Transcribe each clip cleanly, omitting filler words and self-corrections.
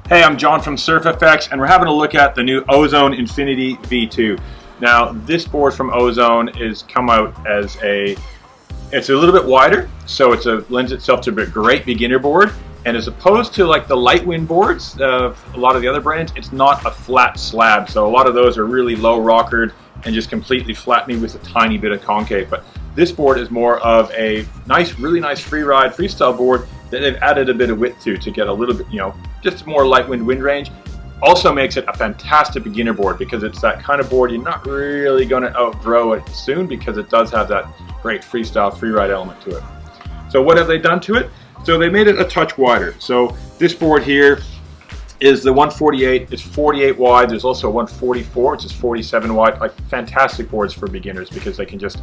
Hey, I'm John from SurfFX, and we're having a look at the new Ozone Infinity V2. Now, this board from Ozone is come out as it's a little bit wider, so lends itself to a great beginner board. And as opposed to like the Lightwind boards of a lot of the other brands, it's not a flat slab. So a lot of those are really low rockered and just completely flattening with a tiny bit of concave. But this board is more of a really nice free ride, freestyle board that they've added a bit of width to get a little bit, just more Lightwind wind range. Also makes it a fantastic beginner board because it's that kind of board you're not really going to outgrow it soon because it does have that great freestyle free ride element to it. So what have they done to it? So they made it a touch wider. So this board here is the 148. It's 48 wide. There's also a 144, which is 47 wide. Like fantastic boards for beginners because they can just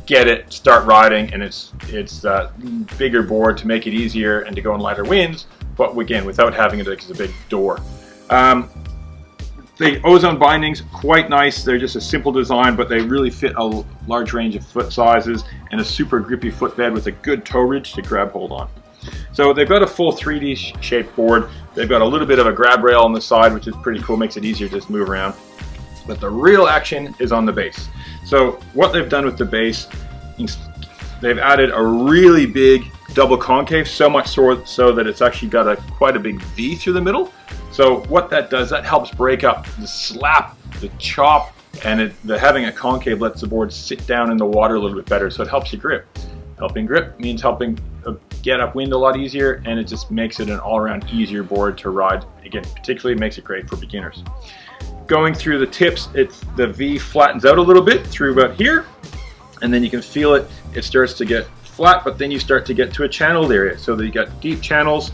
get it, start riding, and it's a bigger board to make it easier and to go in lighter winds. But again, without having it like it's a big door. The Ozone bindings, quite nice. They're just a simple design, but they really fit a large range of foot sizes and a super grippy footbed with a good toe ridge to grab hold on. So they've got a full 3D shaped board. They've got a little bit of a grab rail on the side, which is pretty cool, makes it easier to just move around. But the real action is on the base. So what they've done with the base, they've added a really big double concave, so much so that it's actually got quite a big V through the middle. So what that does, that helps break up the slap, the chop, and having a concave lets the board sit down in the water a little bit better, so it helps you grip. Helping grip means helping get upwind a lot easier, and it just makes it an all-around easier board to ride. Again, particularly makes it great for beginners. Going through the tips, the V flattens out a little bit through about here, and then you can feel it starts to get flat, but then you start to get to a channeled area, so that you got deep channels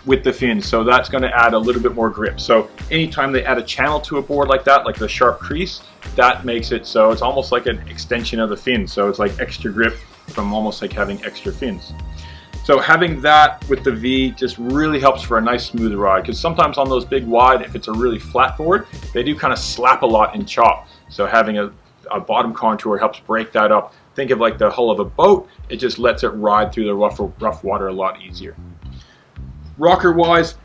with the fins, so that's going to add a little bit more grip. So anytime they add a channel to a board like that, like the sharp crease, that makes it so it's almost like an extension of the fin, so it's like extra grip from almost like having extra fins. So having that with the V just really helps for a nice smooth ride, because sometimes on those big wide, if it's a really flat board, they do kind of slap a lot and chop. So having a bottom contour helps break that up. Think of like the hull of a boat, it just lets it ride through the rough water a lot easier. Rocker wise,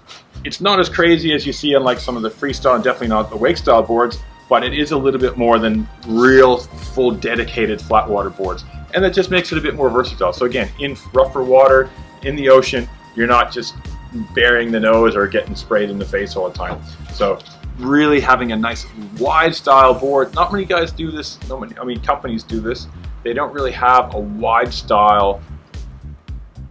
it's not as crazy as you see on like some of the freestyle and definitely not the wake style boards, but it is a little bit more than real full dedicated flat water boards. And that just makes it a bit more versatile. So again, in rougher water, in the ocean, you're not just burying the nose or getting sprayed in the face all the time. So really having a nice wide style board. Not many guys do this, companies do this. They don't really have a wide style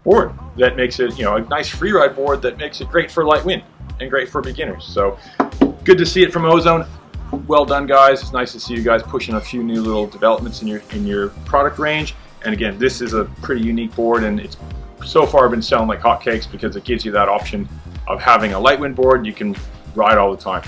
board that makes it, a nice free ride board that makes it great for light wind and great for beginners. So good to see it from Ozone. Well done, guys. It's nice to see you guys pushing a few new little developments in your product range. And again, this is a pretty unique board, and it's so far been selling like hotcakes because it gives you that option of having a light wind board you can ride all the time.